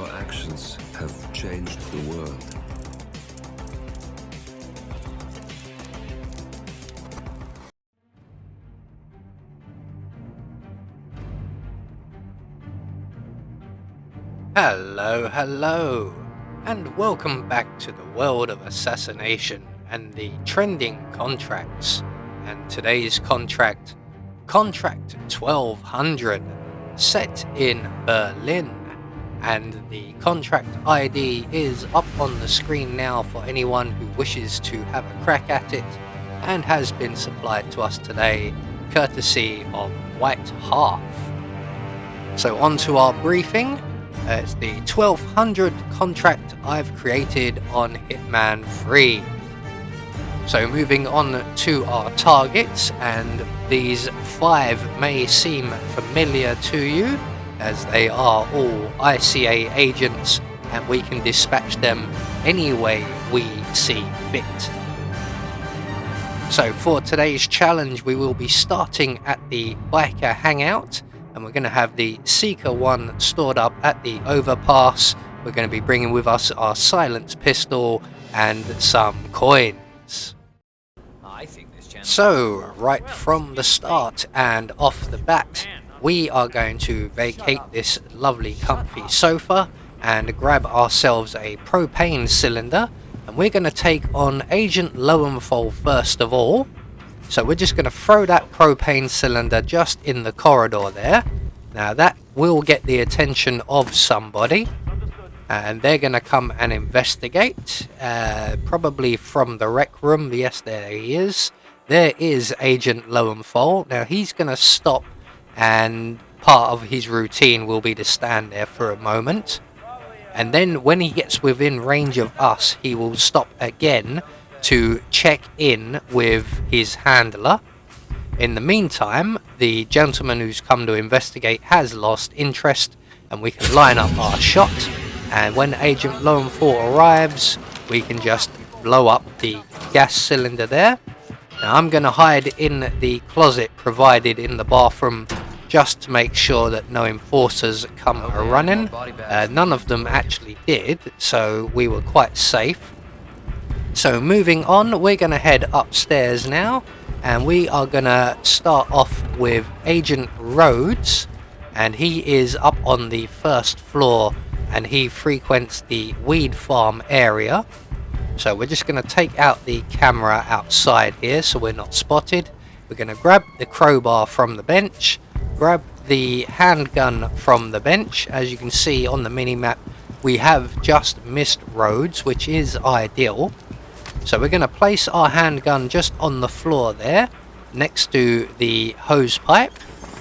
Your actions have changed the world. Hello, and welcome back to the world of assassination and the trending contracts. And today's contract 1200, set in Berlin. And the contract ID is up on the screen now for anyone who wishes to have a crack at it, and has been supplied to us today courtesy of White Half. So on to our briefing. It's the 1200 contract I've created on Hitman 3. So moving on to our targets, and these 5 may seem familiar to you as they are all ICA agents and we can dispatch them any way we see fit. So for today's challenge we will be starting at the biker hangout, and we're going to have the Seeker 1 stored up at the overpass. We're going to be bringing with us our silenced pistol and some coins. So right from the start and off the bat, we are going to vacate this lovely comfy sofa and grab ourselves a propane cylinder, and we're going to take on Agent Lowenthal first of all. So we're just going to throw that propane cylinder just in the corridor there. Now that will get the attention of somebody, and they're going to come and investigate, probably from the rec room. Yes, there he is. There is Agent Lowenthal. Now he's going to stop, and part of his routine will be to stand there for a moment. And then when he gets within range of us, he will stop again to check in with his handler. In the meantime, the gentleman who's come to investigate has lost interest, and we can line up our shot, and when Agent Lowenthal arrives we can just blow up the gas cylinder there. Now I'm going to hide in the closet provided in the bathroom just to make sure that no enforcers come running. None of them actually did, so we were quite safe. So moving on, we're going to head upstairs now, and we are going to start off with Agent Rhodes, and he is up on the first floor and he frequents the weed farm area. So we're just going to take out the camera outside here so we're not spotted. We're going to grab the crowbar from the bench, grab the handgun from the bench. As you can see on the mini-map, we have just missed Rhodes, which is ideal. So we're going to place our handgun just on the floor there, next to the hose pipe.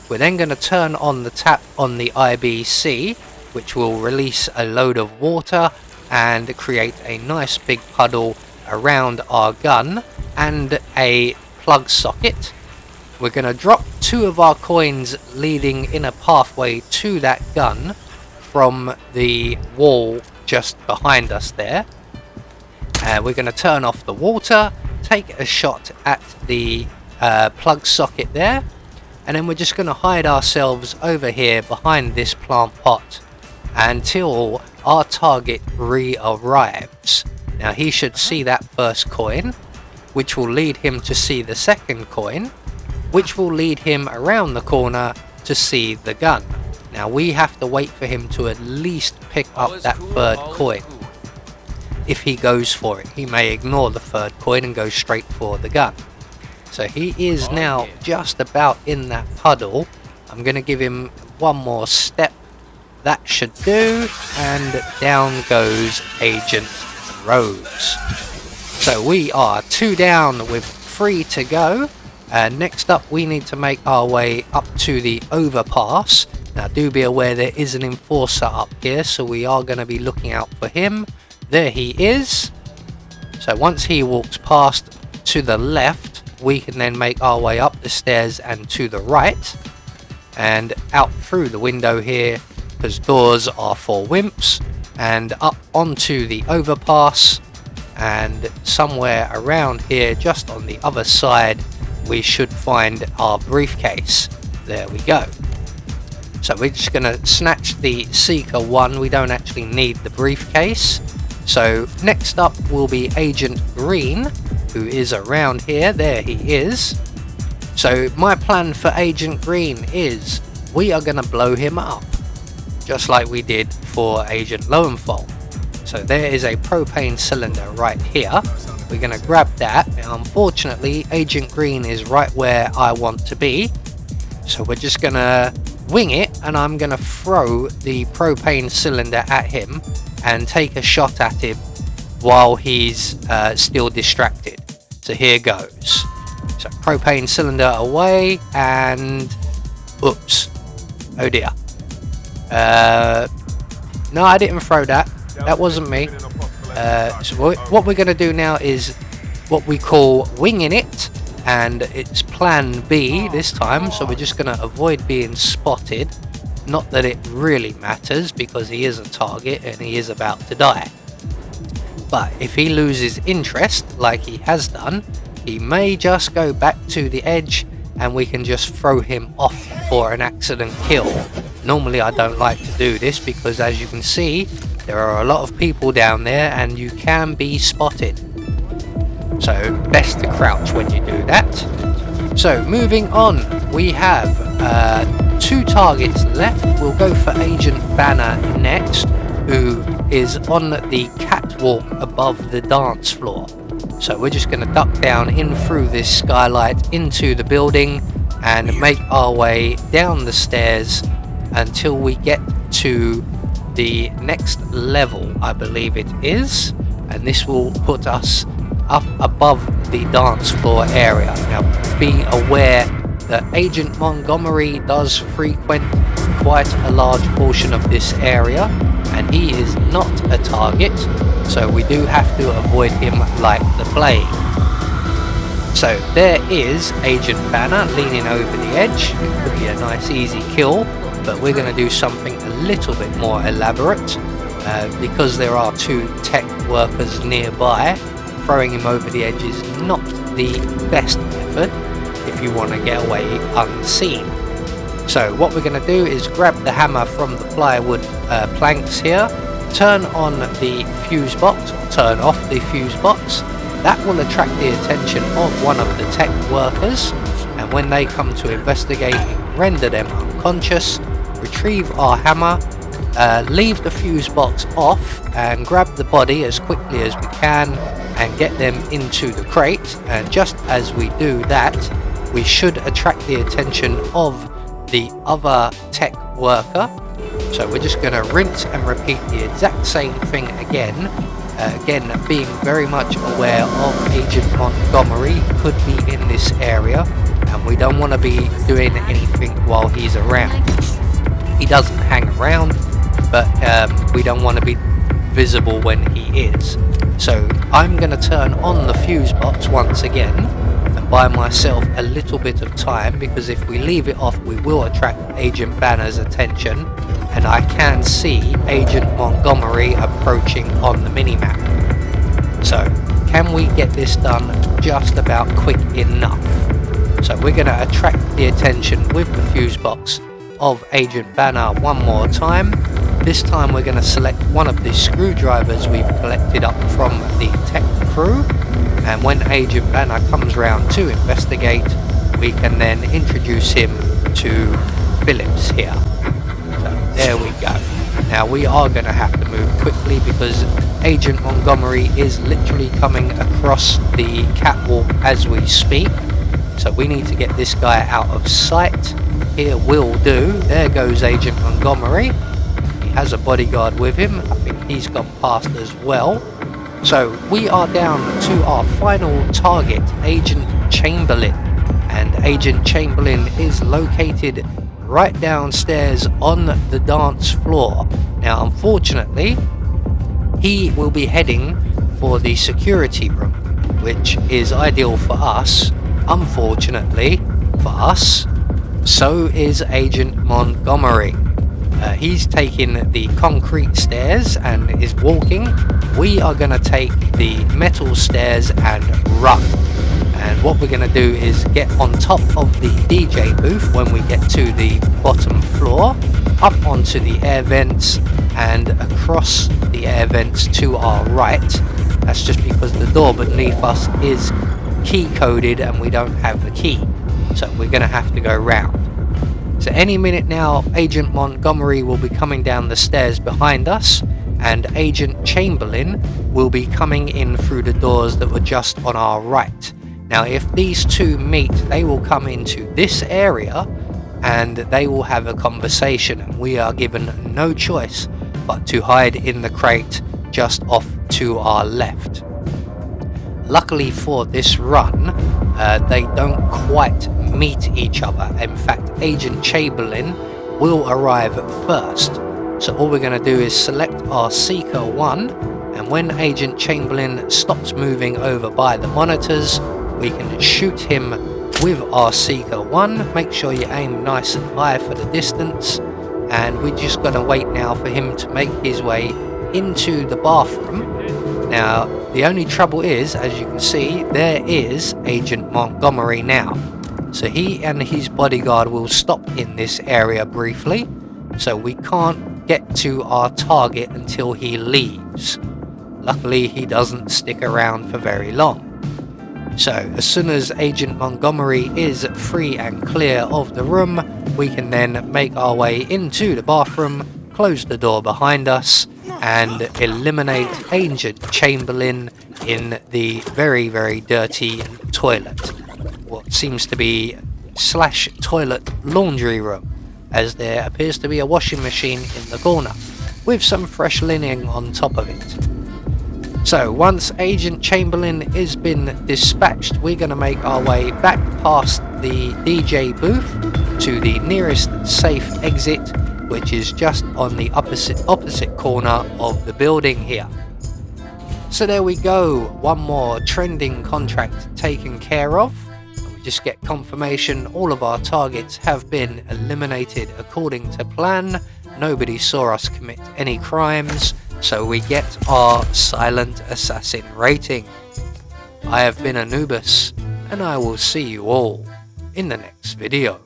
We're then going to turn on the tap on the IBC, which will release a load of water and create a nice big puddle around our gun and a plug socket. We're going to drop 2 of our coins leading in a pathway to that gun from the wall just behind us there. We're going to turn off the water, take a shot at the plug socket there, and then we're just going to hide ourselves over here behind this plant pot until our target re-arrives. Now he should see that first coin, which will lead him to see the second coin, which will lead him around the corner to see the gun. Now we have to wait for him to at least pick up that third coin. If he goes for it, he may ignore the third coin and go straight for the gun. So he is now just about in that puddle. I'm going to give him one more step. That should do, and down goes Agent Rhodes. So we are 2 down with 3 to go. Next up we need to make our way up to the overpass. Now do be aware there is an enforcer up here, so we are going to be looking out for him. There he is. So once he walks past to the left, we can then make our way up the stairs and to the right and out through the window here, because doors are for wimps, and up onto the overpass, and somewhere around here just on the other side we should find our briefcase. There we go. So we're just going to snatch the Seeker 1. We don't actually need the briefcase. So next up will be Agent Green, who is around here. There he is. So my plan for Agent Green is we are going to blow him up, just like we did for Agent Lowenthal. So there is a propane cylinder right here. We're going to grab that. Now, unfortunately, Agent Green is right where I want to be. So we're just going to wing it, and I'm going to throw the propane cylinder at him and take a shot at him while he's still distracted. So here goes. So propane cylinder away, and oops, oh dear. No, I didn't throw that. That wasn't me. So what we're going to do now is what we call winging it, and it's plan B this time. So we're just going to avoid being spotted. Not that it really matters, because he is a target and he is about to die. But if he loses interest, like he has done, he may just go back to the edge and we can just throw him off for an accident kill. Normally I don't like to do this because, as you can see, there are a lot of people down there and you can be spotted. So best to crouch when you do that. So moving on, we have 2 targets left. We'll go for Agent Banner next, who is on the catwalk above the dance floor. So we're just going to duck down in through this skylight into the building and make our way down the stairs until we get to the next level, I believe it is, and this will put us up above the dance floor area. Now be aware that Agent Montgomery does frequent quite a large portion of this area, and he is not a target, so we do have to avoid him like the plague. So there is Agent Banner leaning over the edge. It could be a nice easy kill, but we're going to do something a little bit more elaborate, because there are 2 tech workers nearby. Throwing him over the edge is not the best method if you want to get away unseen. So what we're going to do is grab the hammer from the plywood planks here, turn on the fuse box, turn off the fuse box. That will attract the attention of one of the tech workers, and when they come to investigate, render them unconscious, retrieve our hammer, leave the fuse box off and grab the body as quickly as we can and get them into the crate. And just as we do that, we should attract the attention of the other tech worker. So we're just going to rinse and repeat the exact same thing again. Again, being very much aware of Agent Montgomery could be in this area, and we don't want to be doing anything while he's around. He doesn't hang around, but we don't want to be visible when he is. So I'm going to turn on the fuse box once again and buy myself a little bit of time, because if we leave it off we will attract Agent Banner's attention, and I can see Agent Montgomery approaching on the minimap. So can we get this done just about quick enough? So we're going to attract the attention with the fuse box of Agent Banner one more time. This time we're going to select one of the screwdrivers we've collected up from the tech crew, and when Agent Banner comes round to investigate, we can then introduce him to Phillips here. So there we go. Now we are going to have to move quickly because Agent Montgomery is literally coming across the catwalk as we speak. So we need to get this guy out of sight. Here will do. There goes Agent Montgomery. He has a bodyguard with him. I think he's gone past as well. So we are down to our final target, Agent Chamberlain. And Agent Chamberlain is located right downstairs on the dance floor. Now unfortunately, he will be heading for the security room, which is ideal for us. Unfortunately for us, so is Agent Montgomery. He's taking the concrete stairs and is walking. We are going to take the metal stairs and run. And what we're going to do is get on top of the DJ booth when we get to the bottom floor, up onto the air vents and across the air vents to our right. That's just because the door beneath us is key coded and we don't have the key, so we're going to have to go round. So any minute now, Agent Montgomery will be coming down the stairs behind us, and Agent Chamberlain will be coming in through the doors that were just on our right. Now if these two meet, they will come into this area and they will have a conversation, and we are given no choice but to hide in the crate just off to our left. Luckily for this run, they don't quite meet each other. In fact, Agent Chamberlain will arrive first. So all we're going to do is select our Seeker 1, and when Agent Chamberlain stops moving over by the monitors, we can shoot him with our Seeker 1. Make sure you aim nice and high for the distance, and we're just going to wait now for him to make his way into the bathroom. Now the only trouble is, as you can see, there is Agent Montgomery now. So he and his bodyguard will stop in this area briefly, so we can't get to our target until he leaves. Luckily he doesn't stick around for very long. So as soon as Agent Montgomery is free and clear of the room, we can then make our way into the bathroom, close the door behind us, and eliminate Agent Chamberlain in the very, very dirty toilet. What seems to be / toilet laundry room, as there appears to be a washing machine in the corner with some fresh linen on top of it. So once Agent Chamberlain has been dispatched, we're going to make our way back past the DJ booth to the nearest safe exit, which is just on the opposite corner of the building here. So there we go, one more trending contract taken care of. We just get confirmation all of our targets have been eliminated according to plan. Nobody saw us commit any crimes, so we get our Silent Assassin rating. I have been Anubis, and I will see you all in the next video.